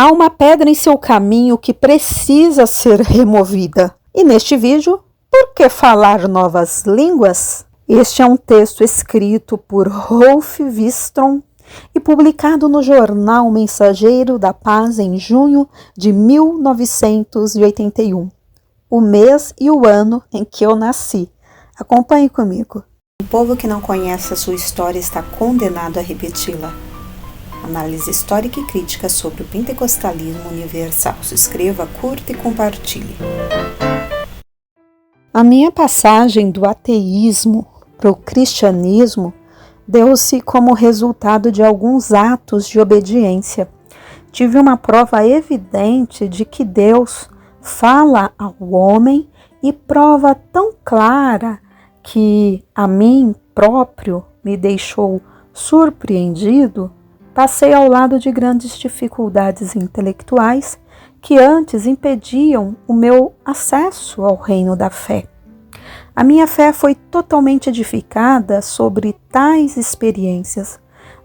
Há uma pedra em seu caminho que precisa ser removida. E neste vídeo, por que falar novas línguas? Este é um texto escrito por Rolf Wikström e publicado no jornal Mensageiro da Paz em junho de 1981, o mês e o ano em que eu nasci. Acompanhe comigo. Um povo que não conhece a sua história está condenado a repeti-la. Análise histórica e crítica sobre o pentecostalismo universal. Se inscreva, curta e compartilhe. A minha passagem do ateísmo para o cristianismo deu-se como resultado de alguns atos de obediência. Tive uma prova evidente de que Deus fala ao homem e prova tão clara que a mim próprio me deixou surpreendido. Passei ao lado de grandes dificuldades intelectuais que antes impediam o meu acesso ao reino da fé. A minha fé foi totalmente edificada sobre tais experiências.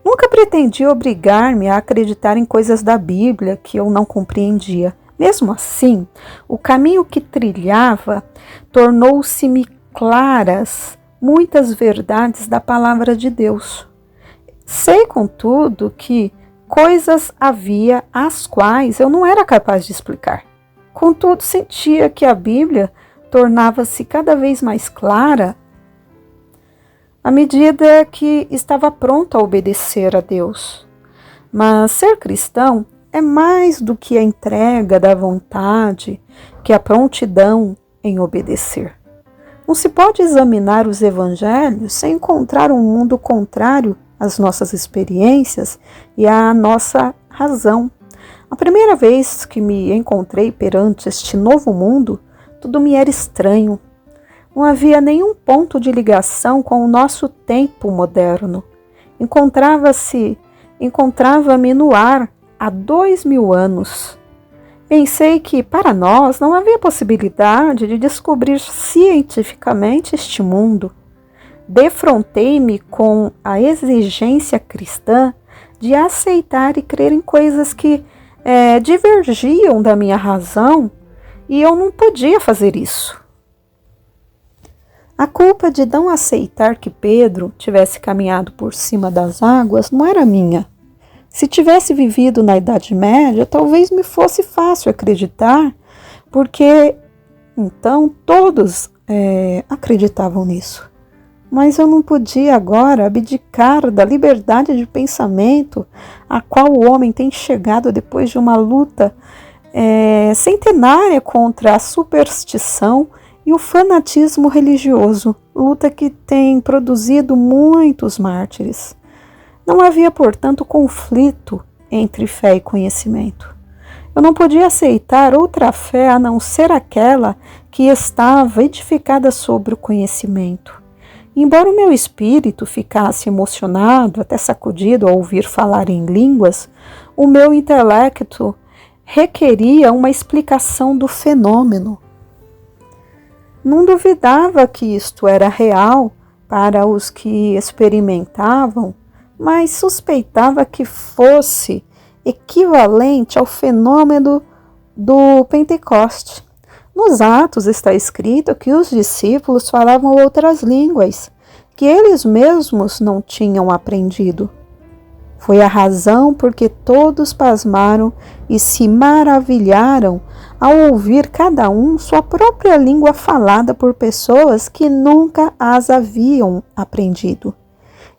Nunca pretendi obrigar-me a acreditar em coisas da Bíblia que eu não compreendia. Mesmo assim, o caminho que trilhava tornou-se-me claras muitas verdades da palavra de Deus. Sei, contudo, que coisas havia as quais eu não era capaz de explicar. Contudo, sentia que a Bíblia tornava-se cada vez mais clara à medida que estava pronto a obedecer a Deus. Mas ser cristão é mais do que a entrega da vontade, que a prontidão em obedecer. Não se pode examinar os evangelhos sem encontrar um mundo contrário às nossas experiências e à nossa razão. A primeira vez que me encontrei perante este novo mundo, tudo me era estranho. Não havia nenhum ponto de ligação com o nosso tempo moderno. Encontrava-me no ar há 2000 anos. Pensei que, para nós, não havia possibilidade de descobrir cientificamente este mundo. Defrontei-me com a exigência cristã de aceitar e crer em coisas que divergiam da minha razão, e eu não podia fazer isso. A culpa de não aceitar que Pedro tivesse caminhado por cima das águas não era minha. Se tivesse vivido na Idade Média, talvez me fosse fácil acreditar, porque então todos acreditavam nisso. Mas eu não podia agora abdicar da liberdade de pensamento a qual o homem tem chegado depois de uma luta centenária contra a superstição e o fanatismo religioso, luta que tem produzido muitos mártires. Não havia, portanto, conflito entre fé e conhecimento. Eu não podia aceitar outra fé a não ser aquela que estava edificada sobre o conhecimento. Embora o meu espírito ficasse emocionado, até sacudido ao ouvir falar em línguas, o meu intelecto requeria uma explicação do fenômeno. Não duvidava que isto era real para os que experimentavam, mas suspeitava que fosse equivalente ao fenômeno do Pentecoste. Nos Atos está escrito que os discípulos falavam outras línguas, que eles mesmos não tinham aprendido. Foi a razão por que todos pasmaram e se maravilharam ao ouvir cada um sua própria língua falada por pessoas que nunca as haviam aprendido.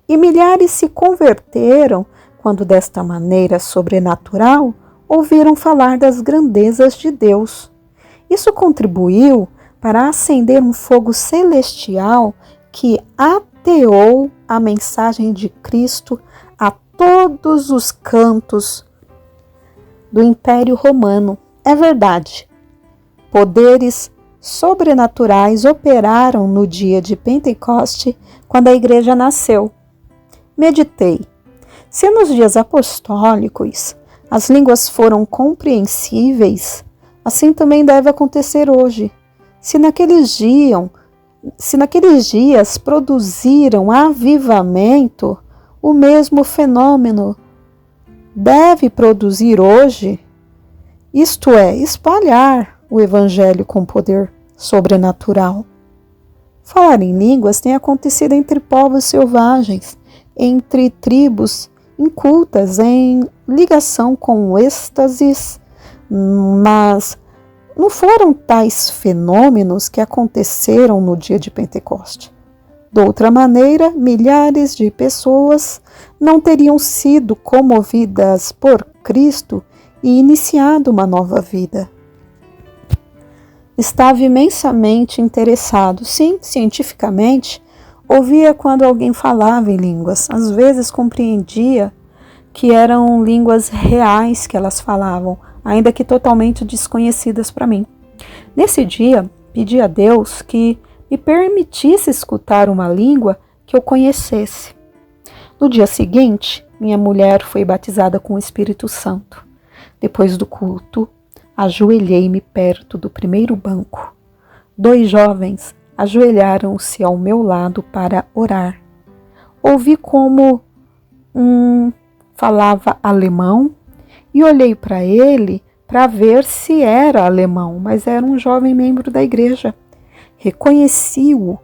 E milhares se converteram quando, desta maneira sobrenatural, ouviram falar das grandezas de Deus. Isso contribuiu para acender um fogo celestial que ateou a mensagem de Cristo a todos os cantos do Império Romano. É verdade, poderes sobrenaturais operaram no dia de Pentecoste, quando a igreja nasceu. Meditei. Se nos dias apostólicos as línguas foram compreensíveis, assim também deve acontecer hoje. Se naqueles dias produziram avivamento, o mesmo fenômeno deve produzir hoje isto é, espalhar o Evangelho com poder sobrenatural. Falar em línguas tem acontecido entre povos selvagens, entre tribos incultas em ligação com o êxtases, mas não foram tais fenômenos que aconteceram no dia de Pentecoste. De outra maneira, milhares de pessoas não teriam sido comovidas por Cristo e iniciado uma nova vida. Estava imensamente interessado, sim, cientificamente, ouvia quando alguém falava em línguas. Às vezes compreendia que eram línguas reais que elas falavam, ainda que totalmente desconhecidas para mim. Nesse dia, pedi a Deus que me permitisse escutar uma língua que eu conhecesse. No dia seguinte, minha mulher foi batizada com o Espírito Santo. Depois do culto, ajoelhei-me perto do primeiro banco. 2 jovens ajoelharam-se ao meu lado para orar. Ouvi como um falava alemão e olhei para ele para ver se era alemão, mas era um jovem membro da igreja. Reconheci-o,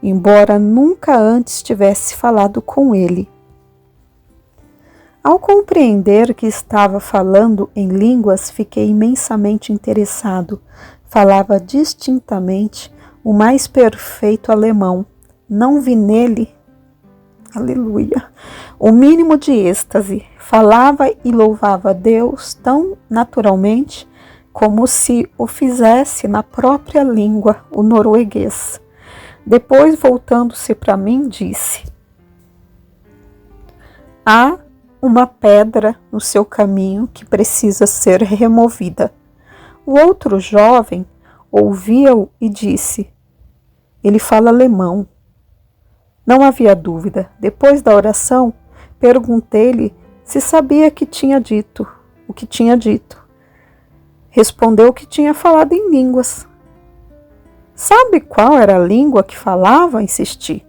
embora nunca antes tivesse falado com ele. Ao compreender que estava falando em línguas, fiquei imensamente interessado. Falava distintamente o mais perfeito alemão. Não vi nele, aleluia, o mínimo de êxtase. Falava e louvava a Deus tão naturalmente como se o fizesse na própria língua, o norueguês. Depois, voltando-se para mim, disse: há uma pedra no seu caminho que precisa ser removida. O outro jovem ouvia-o e disse: ele fala alemão. Não havia dúvida. Depois da oração, perguntei-lhe se sabia o que tinha dito. Respondeu que tinha falado em línguas. Sabe qual era a língua que falava? Insisti.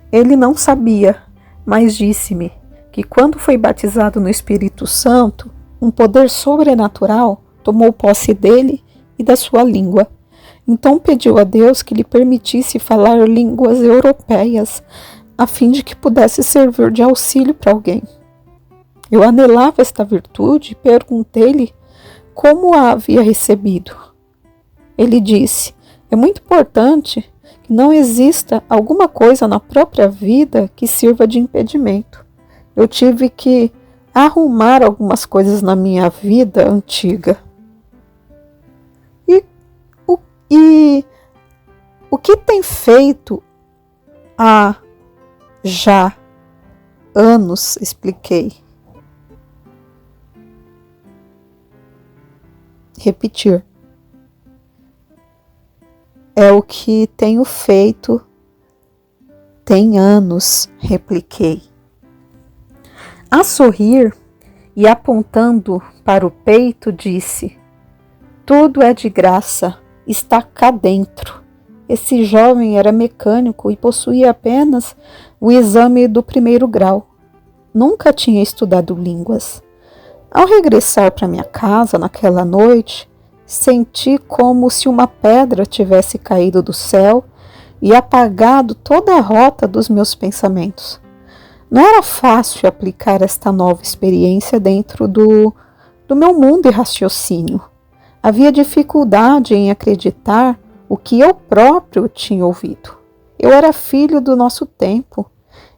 Ele não sabia, mas disse-me que quando foi batizado no Espírito Santo, um poder sobrenatural tomou posse dele e da sua língua. Então pediu a Deus que lhe permitisse falar línguas europeias, a fim de que pudesse servir de auxílio para alguém. Eu anelava esta virtude e perguntei-lhe como a havia recebido. Ele disse: é muito importante que não exista alguma coisa na própria vida que sirva de impedimento. Eu tive que arrumar algumas coisas na minha vida antiga. E o que tem feito há já anos, expliquei. Repetir. É o que tenho feito tem anos, repliquei. A sorrir e apontando para o peito, disse: tudo é de graça, está cá dentro. Esse jovem era mecânico e possuía apenas o exame do 1º grau. Nunca tinha estudado línguas. Ao regressar para minha casa naquela noite, senti como se uma pedra tivesse caído do céu e apagado toda a rota dos meus pensamentos. Não era fácil aplicar esta nova experiência dentro do meu mundo e raciocínio. Havia dificuldade em acreditar o que eu próprio tinha ouvido. Eu era filho do nosso tempo,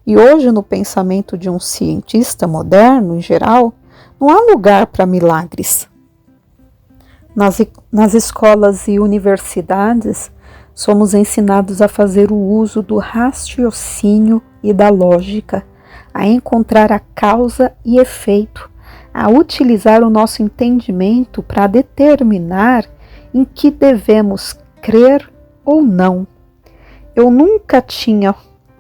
e hoje, no pensamento de um cientista moderno, em geral, não há lugar para milagres. Nas escolas e universidades, somos ensinados a fazer o uso do raciocínio e da lógica, a encontrar a causa e efeito, a utilizar o nosso entendimento para determinar em que devemos crer ou não. Eu nunca tinha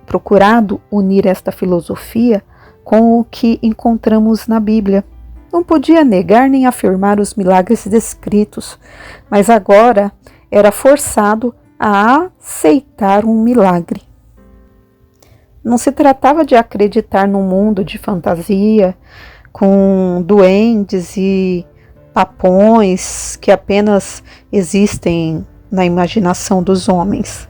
procurado unir esta filosofia com o que encontramos na Bíblia. Não podia negar nem afirmar os milagres descritos, mas agora era forçado a aceitar um milagre. Não se tratava de acreditar num mundo de fantasia, com duendes e papões que apenas existem na imaginação dos homens.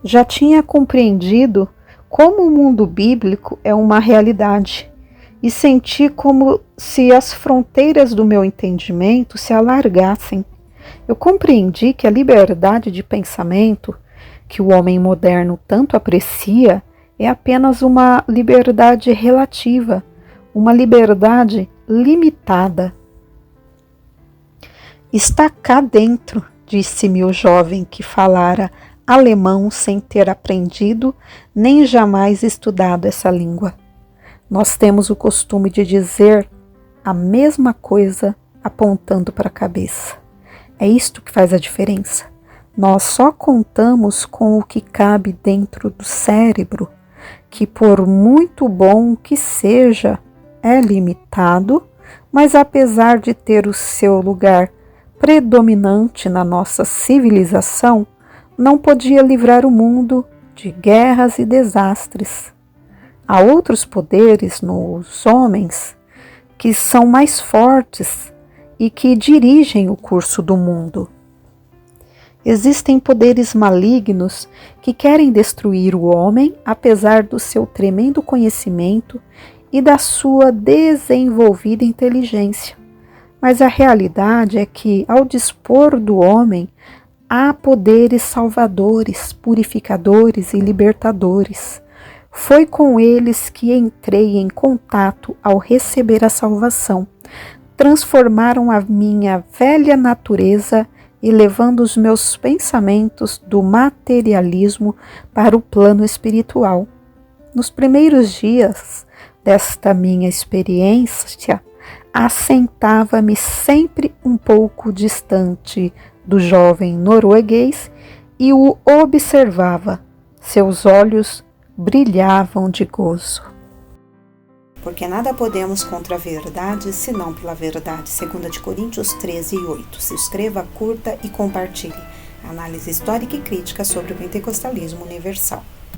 Já tinha compreendido como o mundo bíblico é uma realidade e senti como se as fronteiras do meu entendimento se alargassem. Eu compreendi que a liberdade de pensamento que o homem moderno tanto aprecia é apenas uma liberdade relativa, uma liberdade limitada. Está cá dentro, disse-me o jovem que falara alemão sem ter aprendido nem jamais estudado essa língua. Nós temos o costume de dizer a mesma coisa apontando para a cabeça. É isto que faz a diferença. Nós só contamos com o que cabe dentro do cérebro, que por muito bom que seja, é limitado, mas apesar de ter o seu lugar predominante na nossa civilização, não podia livrar o mundo de guerras e desastres. Há outros poderes nos homens que são mais fortes e que dirigem o curso do mundo. Existem poderes malignos que querem destruir o homem, apesar do seu tremendo conhecimento e da sua desenvolvida inteligência. Mas a realidade é que, ao dispor do homem, há poderes salvadores, purificadores e libertadores. Foi com eles que entrei em contato ao receber a salvação. Transformaram a minha velha natureza, elevando os meus pensamentos do materialismo para o plano espiritual. Nos primeiros dias desta minha experiência, assentava-me sempre um pouco distante do jovem norueguês e o observava. Seus olhos brilhavam de gozo. Porque nada podemos contra a verdade, senão pela verdade. 2 Coríntios 13:8. Se inscreva, curta e compartilhe. Análise histórica e crítica sobre o pentecostalismo universal.